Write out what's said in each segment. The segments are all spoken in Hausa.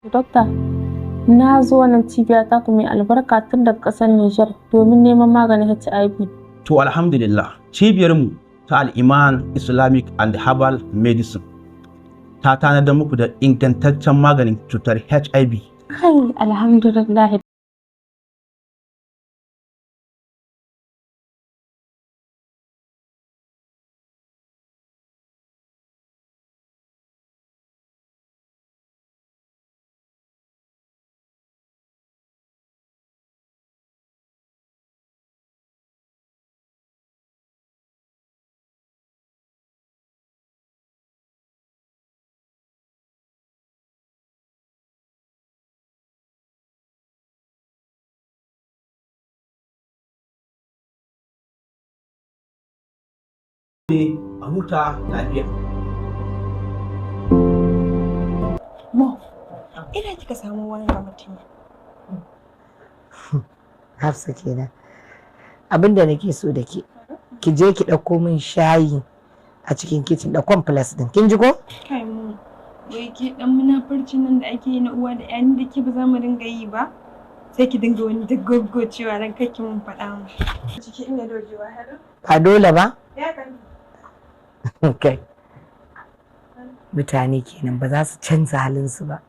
Dokta, na zo wannan cibiya ta ku mai albarka tun daga ƙasar Nijar domin neman maganin HIV. To alhamdulillah, cibiyarmu ta Al-Iman Islamic and Herbal Medicine ta tanadar muku da ingantaccen maganin cutar HIV. Kai, alhamdulillah. A huta lafiya. Mo, ina kika samu wannan mutum? Hafsa kenan. Abinda nake so da ki je ki ɗauko min shayi a cikin kicin da complex din. Kin ji ko? Kai mu, wai ke dan munafurcin nan da ake yi na uwa da yani da ke ba za mu dinga yi ba? Sai ki dinga wani daggoggo cewa ran kake mun faɗa mu. Ciki ina dogewa har. Ba dole ba? Ya kan. Kai. Mutane kenan ba za su canza halinsu ba.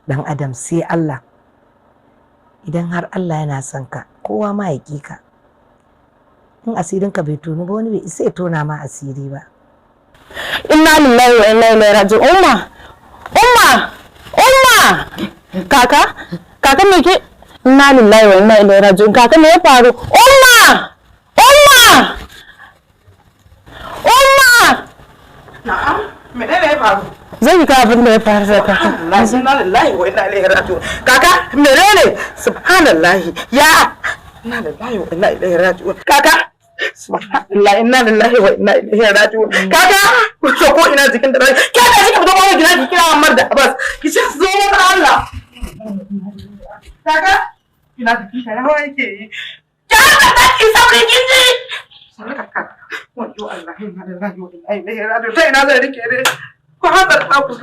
Dan Adam sai Allah. Idan har Allah yana son ka, kowa ma ya ƙi ka. In asirinka bai tonu ba wani bai isa ya tona ma asiri ba. Inna lillahi wa inna ilaihi raji'un. Umma! Kaka me ke? Inna lillahi wa inna ilaihi raji'un. Kaka me ya faru? Umma! Na'am, menene ya faru? Zai yi abin da ya faru da kaka. Inna lillahi wa inna ilaihi raji'un. Kaka, menene? Subhanallahi. Ya. Inna lillahi wa inna ilaihi raji'un. Kaka. Subhanallahi, inna lillahi wa inna ilaihi raji'un. Kaka, ku so ko ina jikin da rai. Kaka, kika fito ba gida ki kira Ammar da Abbas. Ki ce zo mun Allah. Kaka, ina jikin da rai yake yi. Kaka, ki sauri kin ji. Sarka. Wayo Allah, inna lillahi wa inna ilaihi raji'un. Sai ina zai rike ne. Ku hadar ku.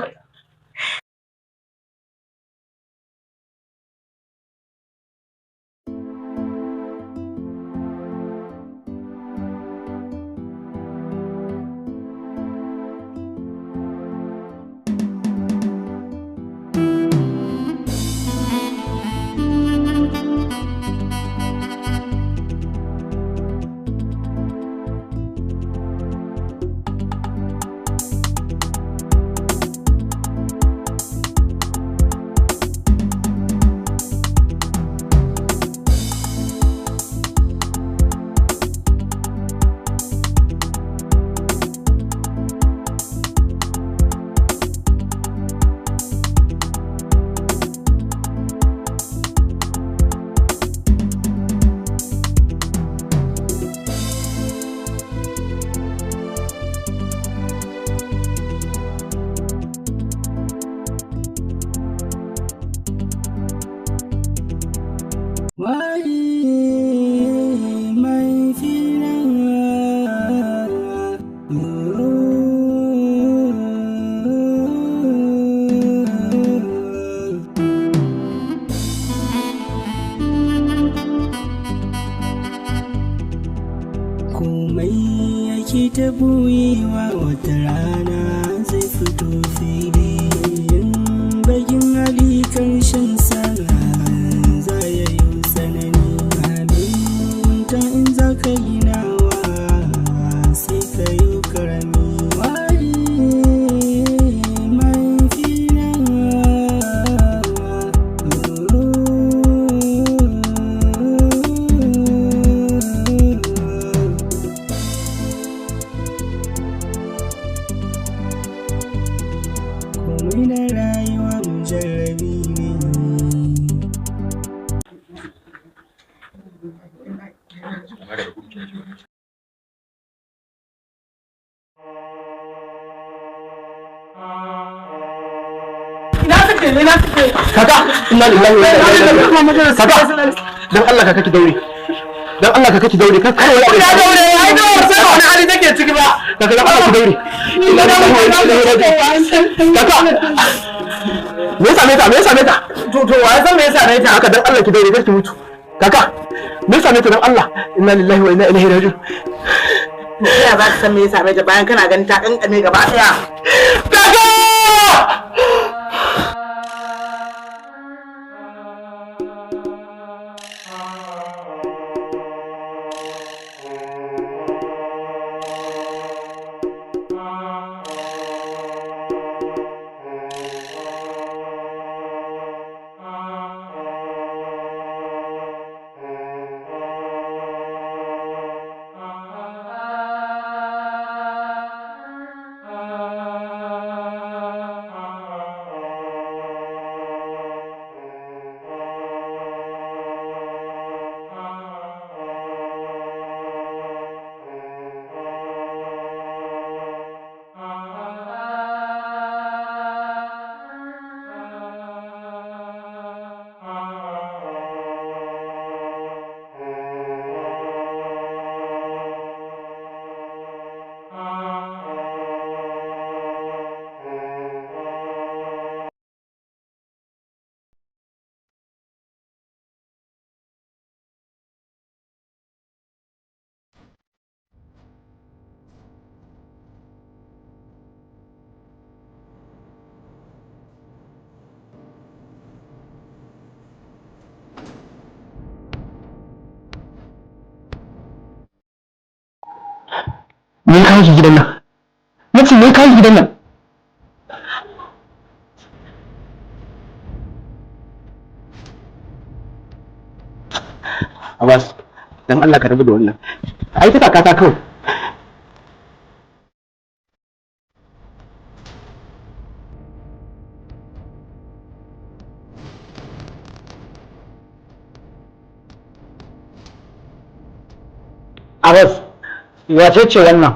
Kaka, inna lillahi wa inna ilaihi raji'un. Kaka, dan Allah kaka ki daure. Dan Allah kaka ki daure. Kaka ya daure. Ai da sai wani hali take ciki ba. Kaka dan Allah ki daure. Inna lillahi wa inna ilaihi raji'un. Kaka. Me yasa me ta? To wa san me yasa ne ta haka dan Allah ki daure ki mutu. Kaka, me yasa ne ta dan Allah? Inna lillahi wa inna ilaihi raji'un. Ya za ka san me yasa me ta bayan kana ganin ta kankame gaba daya. Kaka! Me ya kawo ki gidan nan? Nace me ya kawo ki gidan nan? Abbas, dan Allah ka rabu da wannan. Ai ta kakata kawai. Abbas, wace ce wannan?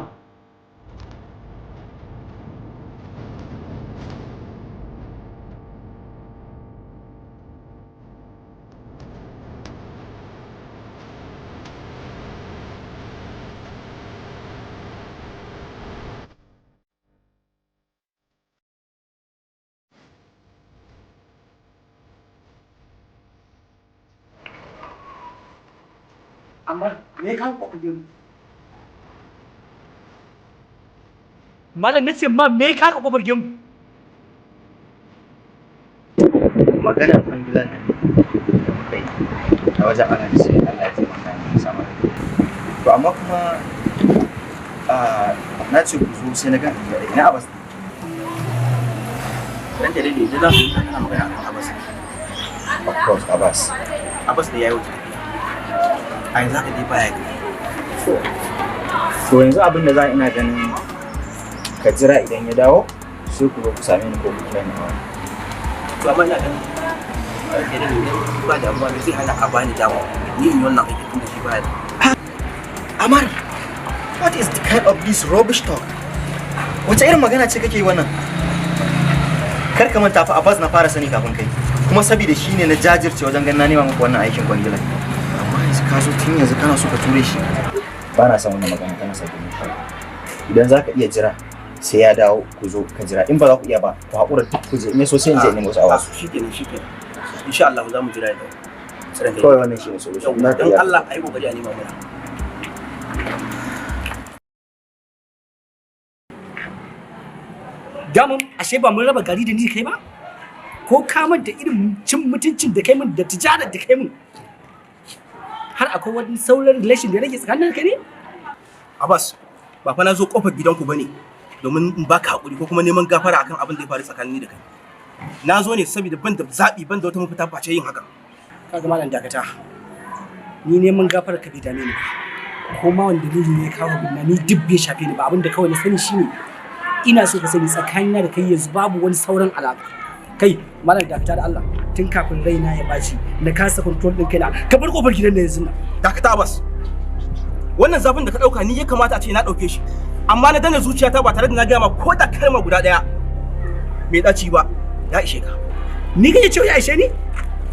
Amma me ka ku kuje? Malam nace ma me ka ka kofar gimu? Magana kwangila ne kai a wajen ana da sai Allah ya taimaka ni sama to amma kuma na ce ku zo sai na ga ina Abbas dan da dai da kana magana akan Abbas of course Abbas da yayi wuce ai za ka dai baya to yanzu abin da za ina ganin ka jira idan ya dawo sai ku zo ku same ni ko ku kira ni to amma ina ganin idan ba da amma zai hana a bani dama ni in yi wannan aikin da shi ba da Amar, what is the kind of this rubbish talk? Wace irin magana ce kake yi wannan? Kar ka manta fa Abbas na fara sani kafin kai. Kuma saboda shi ne na jajirce wajen ganin na nema maka wannan aikin kwangilan. Amma yanzu ka zo tun yanzu kana so ka ture shi. Ba na son wannan magana kana sabbin shi. Idan za ka iya jira sai ya dawo ku zo ka jira. In ba za ku iya ba ku haƙura duk ku je. In so sai in je nemo wasu awa. Shikenan. Insha Allah za mu jira da kawai wannan shi ne solution. Dan Allah ayi kokari a nema mana. Damun ashe ba mun raba gari da ni kai ba? Ko ka manta irin cin mutuncin da kai min da tijarar da kai min? Har akwai wani sauran relation da rage tsakanin ka ne? Abbas, ba fa na zo kofar gidanku bane domin in baka hakuri ko kuma neman gafara akan abin da ya faru tsakanin ni da kai. Na zo ne saboda ban da zabi ban da wata mafita face yin haka. Kaga malam dakata. Ni neman gafara ka bai dame ni ba. Ko ma wanda dalili ne ya kawo binna ni duk bai shafe ni ba abin da kawai na sani shine ina so ka sani tsakanina da kai yanzu babu wani sauran alaƙa. Kai malam dakata da Allah tun kafin raina ya baci na kasa control din kaina ka bar kofar gidan da yanzu. Dakata Abbas. Wannan zafin da ka dauka ni ya kamata a ce na dauke shi. Amma na dana zuciyata ba tare da na gaya ma ko da kalma guda daya mai daci ba. Ya ishe ka. Ni kake cewa ya ishe ni?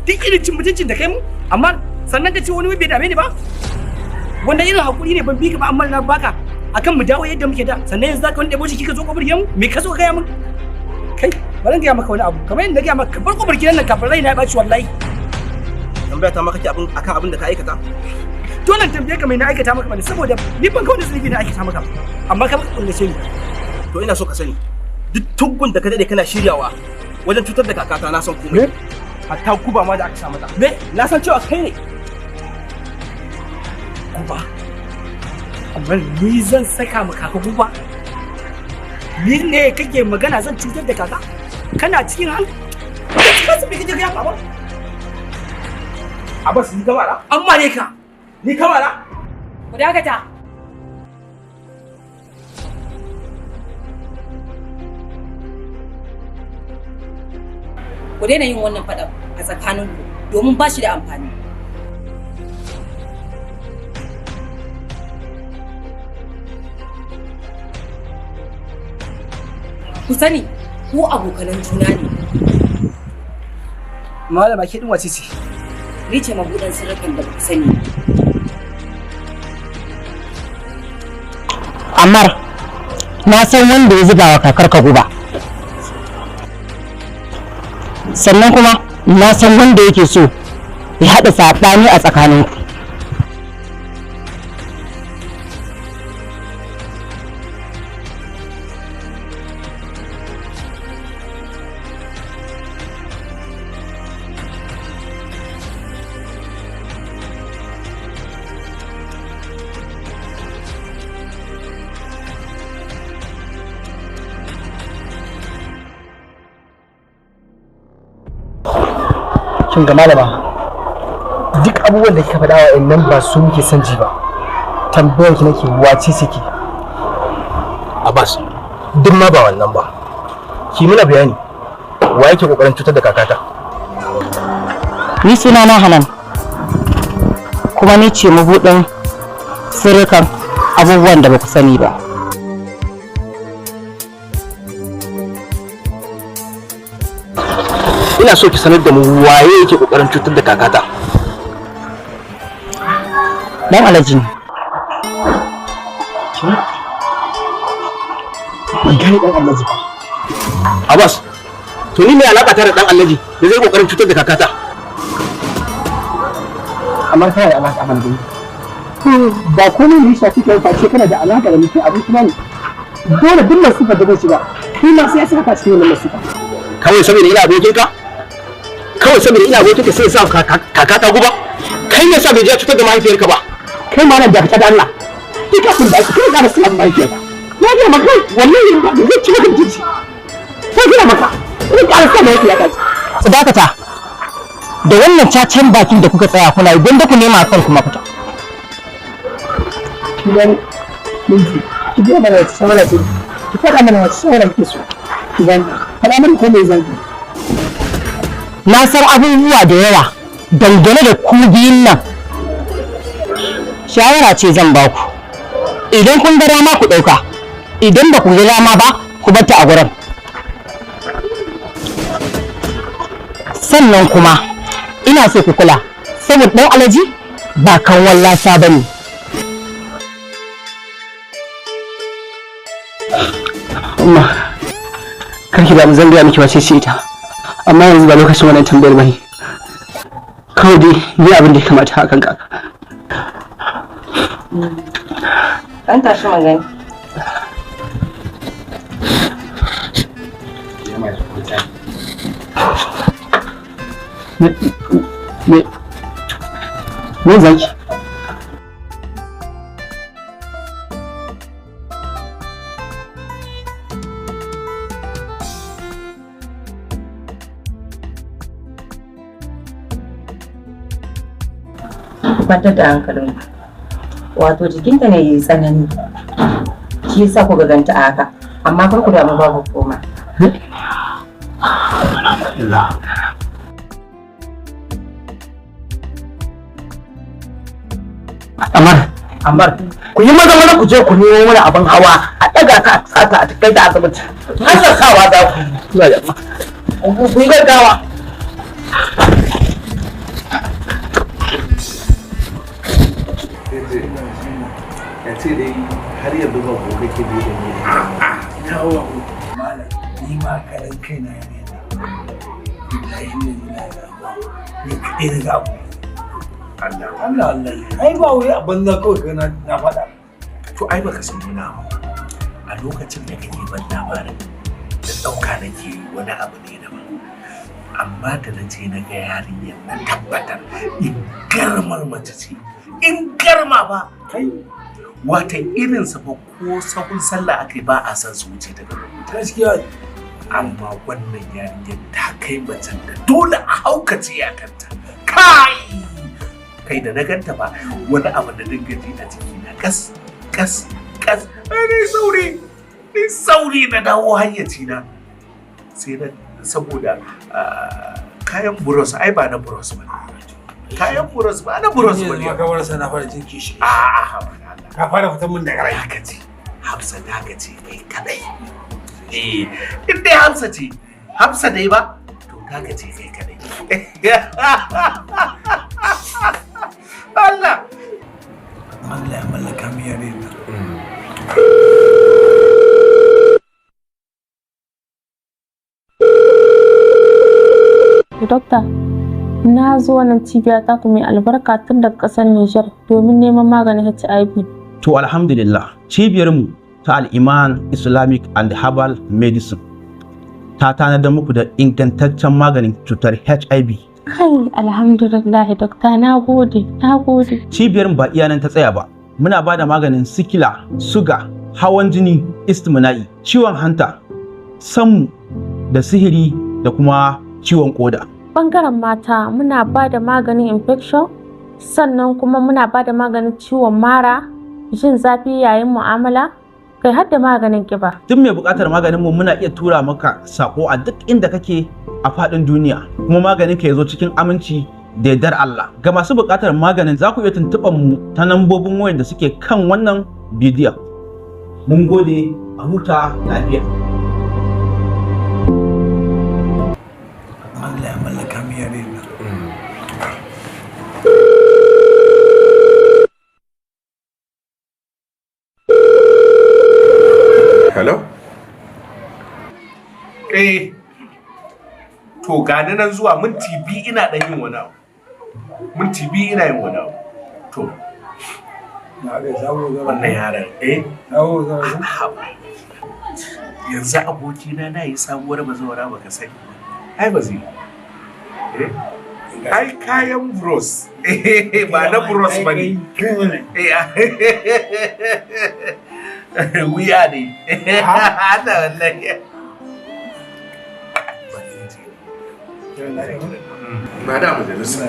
Duk irin cin mutuncin da kai mu amma sannan ka ce wani bai dame ni ba? Wanda irin hakuri ne ban bi ka ba amma na baka akan mu dawo yadda muke da sannan yanzu zaka wani ɗebo shi kika zo kofar gidan mu me ka zo ka gaya mun? Kai bari gaya maka wani abu kamar yadda na gaya maka ka bar kofar gidan nan kafin raina ya ɓaci wallahi. Tambaya ta maka akan abin da ka aikata? Dole tambaye ka mai na aikata maka bane saboda ni ban kawai da zunubi na aikata maka amma ka baka kullace ni. To ina so ka sani duk tungun da ka dade kana shiryawa wajen cutar da kakata na san komai. Hatta guba ma da aka sa mata. Me? Na san cewa kai ne. Guba? Amma ni zan saka maka kaka guba? Ni ne kake magana zan cutar da kaka? Kana cikin hal? Ka san me kake ga baba? Abbas ni kamara? Amma ne ka. Ni kamara? Ku dakata. Ku daina yin wannan faɗan a tsakaninku domin ba shi da amfani. Ku sani, ku abokanan juna ne. Malama ke din wace ce? Ni ce mabuɗan sirrukan da ku sani. Ammar, na san wanda ya zuba wa kakarka guba. Sannan kuma na san wanda yake so ya haɗa saɓani a tsakaninku. Kin ga malama duk abubuwan da kika faɗa wa nan ba su muke son ji ba. Tambayar ki nake wace suke? Abbas, duk ma ba wannan ba. Ki muna bayani. Wa yake kokarin cutar da kakata? Ni suna na Hanan, kuma ni ce mabuɗin sirrukan abubuwan da ba ku sani ba. Ina so ki sanar da mu waye yake kokarin cutar da kakata. Dan Alhaji ne. Ban gane dan Alhaji ba. Abbas, to ni me alaka ta da dan Alhaji da zai kokarin cutar da kakata? Amma kana da alaka ban gani. Ba komai ne shafi kai face kana da alaka da mutum abin kuma ne. Dole duk masifar da zai shiga, kai ma sai ya saka cikin wannan masifa. Kawai saboda ina abokinka? Kawai saboda ina abokinka sai ya sa kakata guba? Kai ne sa bai je cutar da mahaifiyarka ba? Kai ma nan da ka da Allah. Duk abin da ake kai da su amma yake ba. Ya ga maka wallahi ba zai ci maka jinci. Sai gina maka. Ni ka alsa da yake ya kaji. Su dakata. Da wannan cacen bakin da kuka tsaya kuna yi gwanda ku nema kanku mafita. Kidan minti. Ki ga mana shawara ce. Ki faɗa mana wata shawara ke so. Kidan faɗa mana ko me zan yi. Na san abubuwa da yawa dangane da ku biyun nan. Shawara ce zan ba ku. Idan kun ga dama ku ɗauka, idan ba ku ga dama ba ku bar ta a gurin. Sannan kuma ina so ku kula, saboda ɗan Alhaji ba kan wallasa ba ne. Amma karki da zan gaya miki wace ce ita. Amma yanzu ba lokacin wannan tambayar bane. Kawai dai yi abin da ya kamata hakan kaka. Ɗan tashi magani. Me zaki? Kwantar da hankalin wato jikinta ne yayi tsanani shi yasa ku ganta a haka amma kar ku damu babu koma. Ammar, ku yi maza ku je ku nemo mana abin hawa a ɗaga ka a tsaka a kai da asibiti. Allah sawa da ku yi gaggawa. ce dai har yanzu ba ko kake bi da ni. Yawa malam ni ma a karan kaina ne wallahi ne ni kaɗai na ga abu Allah ai ba wai a banza kawai kana na faɗa to ai baka san nuna a lokacin da kake ban labarin da ɗauka nake wani abu ne daban amma da na je na ga yarinyar na tabbatar in garmar mace ce in garma ba kai wata irin sa fa ko sahun sallah akai ba a san su wuce daga gaskiya amma wannan yarinyar ta kai macen da dole a haukace ya kanta kai da na ganta ba wani abu da dinga ji a jiki na kas ni sauri na dawo hayyaci na sai na saboda kayan buros ai ba na buros ba kayan buros ba na buros ba ne ka bar sana fara jinki shi a'a ka fara fitan mun daga rai haka ce Hafsa ta ga ce kai kadai in dai Hafsa ce Hafsa dai ba to ta ga ce kai kadai Allah ya mallaka mi yare na Dokta, na zo wannan cibiya ta ku mai albarka tun daga ƙasar Nijar domin neman maganin HIV. To alhamdulillah, cibiyarmu ta Al-Iman Islamic and Herbal Medicine ta tanadar muku da ingantaccen maganin cutar HIV. Kai, alhamdulillah dokta, na gode. Cibiyarmu ba iya nan ta tsaya ba. Muna ba da maganin sikila, suga, hawan jini, istimna'i, ciwon hanta, sammu da sihiri da kuma ciwon koda. Bangaren mata muna ba da maganin infection, sannan kuma muna ba da maganin ciwon mara, jin zafi yayin mu'amala, kai har da maganin kiba. Duk mai buƙatar maganin mu muna iya tura maka sako a duk inda kake a faɗin duniya, kuma maganin ka ya zo cikin aminci da yardar Allah. Ga masu buƙatar maganin za ku iya tuntuɓar mu ta lambobin wayar da suke kan wannan bidiyon. Mun gode, a huta lafiya. Allah ya mallaka mi yare na Hello? To gani nan zuwa minti biyu ina ɗan yin wani abu. Minti biyu ina yin wani abu. To. Wannan yaran, yanzu abokina na yi sabuwar bazawara baka sani. Ai ba zai. Ai kayan bros. Ba na bros ba ne. Wuya ne. Ana wallahi. Ba da majalisa.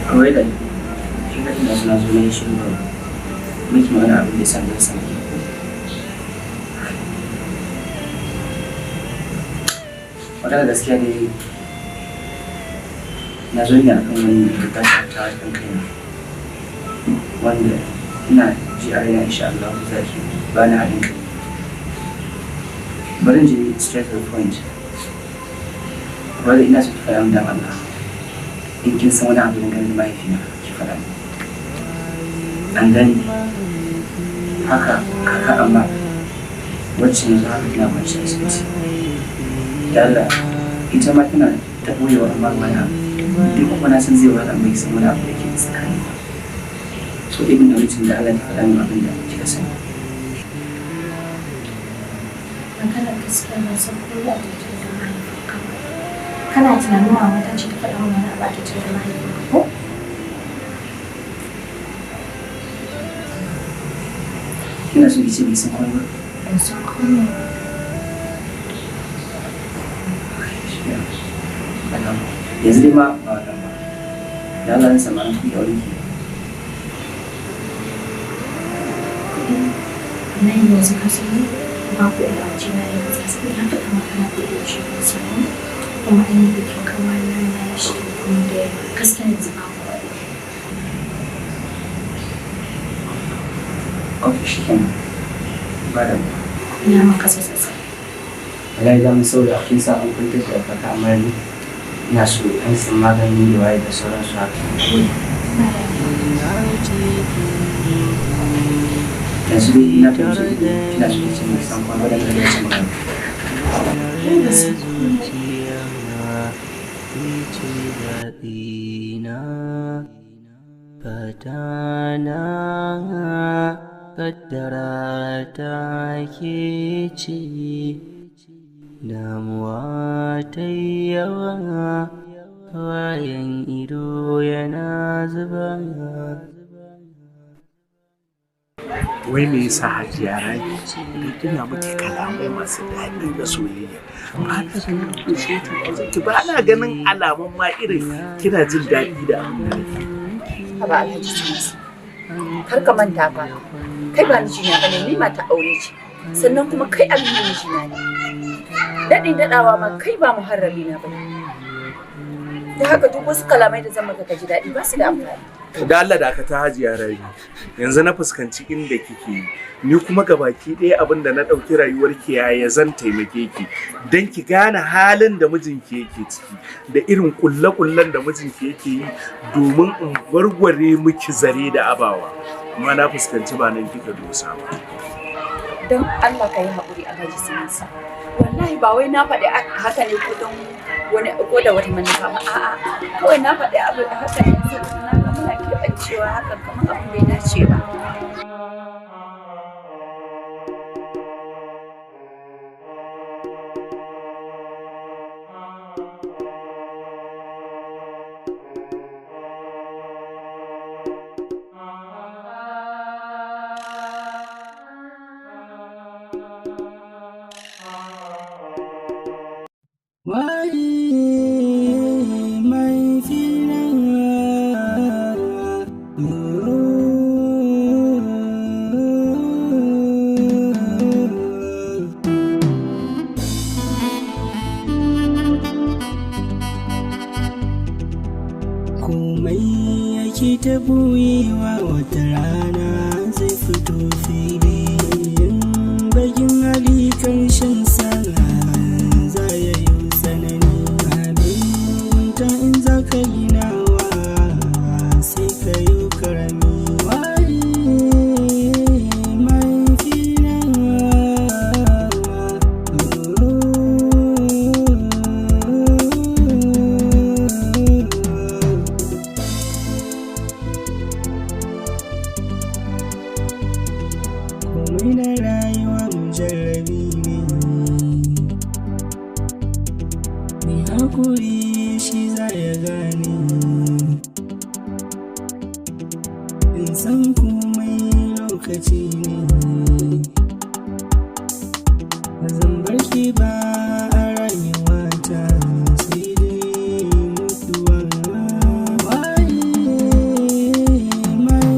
kawai da kin ga ina suna zo ne shi ba miki magana abin da san da san magana gaskiya ne na zo ne akan wani da ta kan kaina wanda ina ji a raina insha Allah za ki ba ni haɗin kai bari je straight to the point bari ina so ki faɗa min dan Allah in kin san wani abu da ganin mahaifina ki faɗa min an gani haka kaka amma wacce yanzu haka tana kwanci a asibiti da Allah ita ma tana ta ɓoyewa amma mana duk kuma na san zai wani mai san wani abu da ke tsakani so ibn da mutum da Allah ta faɗa min abin da kika sani magana gaskiya na san ko ya ta ce da mahaifinka kana tunanin mama ta ce ta faɗa min wani abu ta ce da mahaifinka ko kina so ki ce bai san komai ba ban san komai yanzu dai ma ba wannan ba da Allah ya sama ku aure ki. Na yi wasu kasani ba ku da wace na yi wasu sai na faɗa maka na kuɗi shi musamman kuma an yi bikin kawai na yi shi kuma da gaskiya yanzu ba ku. Ok, shi kenan. Ba da ina maka sassa. Wallahi da mun saboda kin sa an kwantar da kaka amma ina so an san magani da waye da sauransu haka. Yanzu dai ina fahimci kina so ki san san kwana da ya ce magana. Fatana kaddara ta ke ce, damuwa ta yawa, wayan ido yana zuba. Wai me yasa Hajiya Rabi bai tuna miki kalamu masu daɗi da soyayya ba ta ganin kushe ta ba na ganin alamun ma irin kina jin daɗi da abin da nake. Haba Alhaji Sunusi, kar ka manta fa kai ba mijina bane, ni mata aure ce, sannan kuma kai aminin mijina ne. Daɗin daɗawa ma kai ba muharrabi na bane. Da haka duk wasu kalamai da zan maka ka ji daɗi ba su da amfani. Da Allah da aka ta Hajiya Rabi, yanzu na fuskanci inda kike ni kuma gabaki ɗaya abin da na ɗauki rayuwarki yaya zan taimake ki don ki gane halin da mijinki yake ciki da irin ƙulle-ƙullen da mijinki yake yi domin in warware miki zare da abawa, amma na fuskanci ba nan kika dosa ba. Don Allah ka yi haƙuri Alhaji Sunusi. Wallahi ba wai na faɗi haka ne ko don wani ko da wata manufa ba, a'a kawai na faɗi abu da haka ne saboda na ga muna keɓancewa hakan kamar abin bai dace ba. ta buyewa wata rana zai fito fili, bakin hali karshen sana za ya yi tsanani. Abin ta in za ka ginawa sai ka yi karami. Wari mai fina komai na rayuwa mujarrabi ne, mai hakuri shi za ya gane. In san komai lokaci ne, ba zan barki ba a rayuwata sai dai mutuwa. Wari mai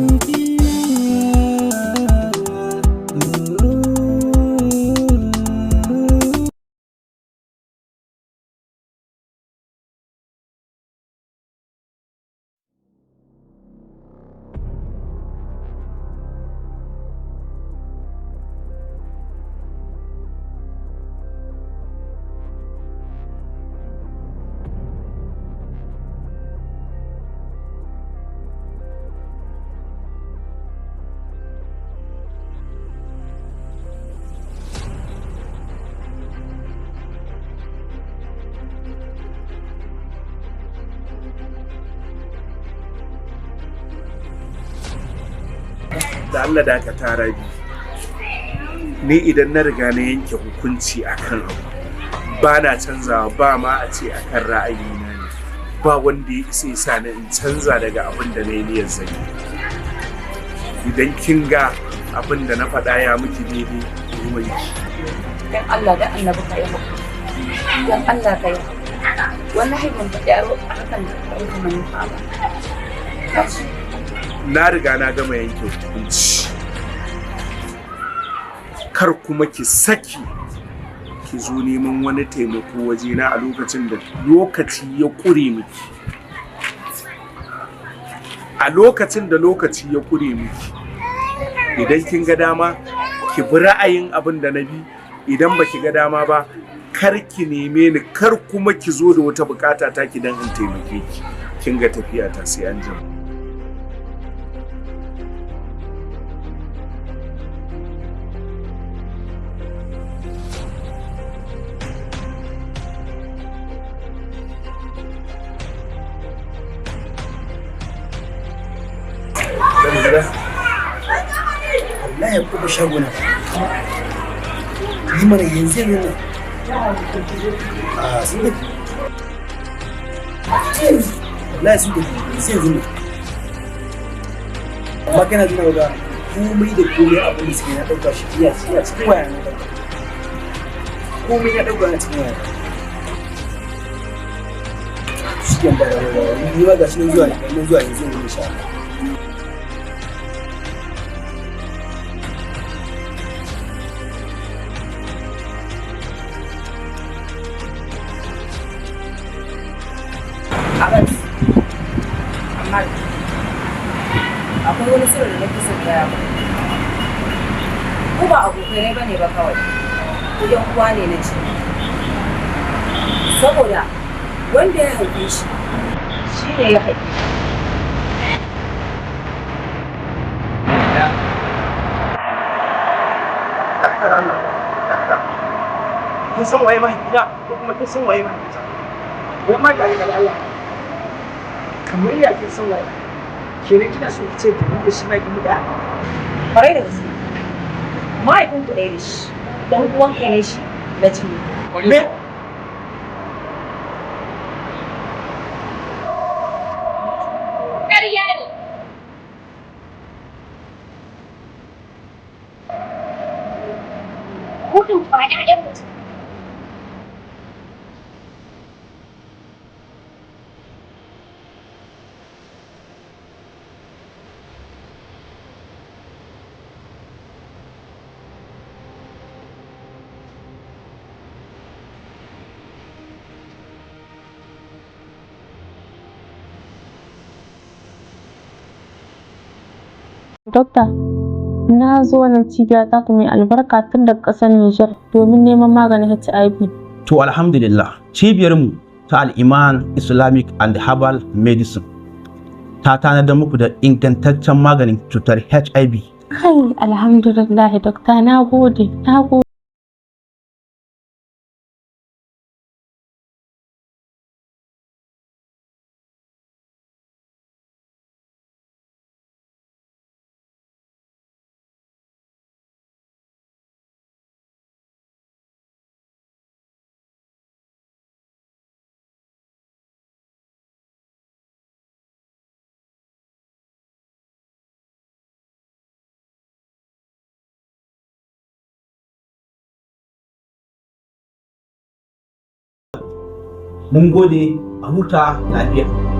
da Allah da aka tara bi ni idan na riga na yanke hukunci akan abu ba na canzawa, ba ma a ce akan ra'ayina ne, ba wanda ya isa sa ni in canza daga abin da na yi niyyar zai. Idan kin ga abin da na faɗa ya miki daidai ruwanki. Dan Allah da annabi ka yi haƙuri, dan Allah ka yi haƙuri. wallahi ban faɗi a hakan da ɗauka manufa ba. Na riga na gama yanke hukunci. Kar kuma ki saki ki zo neman wani taimako wajena a lokacin da lokaci ya ƙure miki. A lokacin da lokaci ya ƙure miki. Idan kin ga dama ki bi ra'ayin abin da na bi, idan baki ga dama ba kar ki neme ni, kar kuma ki zo da wata bukata ta ki dan in taimake ki. Kin ga tafiya ta sai an jima. Wallahi ya kuma shagona. Yi mana yanzu yanzu nan. Sun tafi. Wallahi sun tafi yanzu yanzu nan. Amma kana jina ga komai da komai abin da suke na ɗauka shi iya cikin waya na ɗauka. Komai na ɗauka na cikin waya. Shi ke ba ni ma ga shi nan zuwa yanzu yanzu insha Allah. Abbas, amma akwai wani sirri da nake son gaya ba. Ku ba abokai ba ne ba kawai, ku yan uwa ne na ce. Saboda wanda ya haife shi, shi ne ya haife. Kin san waye mahaifina ko kuma kin san waye mahaifina? Wai ma ga Allah. Kamar ya kin san waye? Ke ne kina so ki ce da shi mai gida da? Kwarai da gaske. Mahaifin ku ɗaya da shi, dan uwan ka ne shi na jini. Me? Ƙarya ne. Gudun ba ƴaƴan mutum. Dokta, na zo wannan cibiya ta mai albarka tun daga ƙasar Nijar domin neman maganin HIV. To alhamdulillah, cibiyarmu ta Al-Iman Islamic and Herbal Medicine ta tanadar muku da ingantaccen maganin cutar HIV. Kai, alhamdulillah dokta, na gode. Mun gode, a huta lafiya.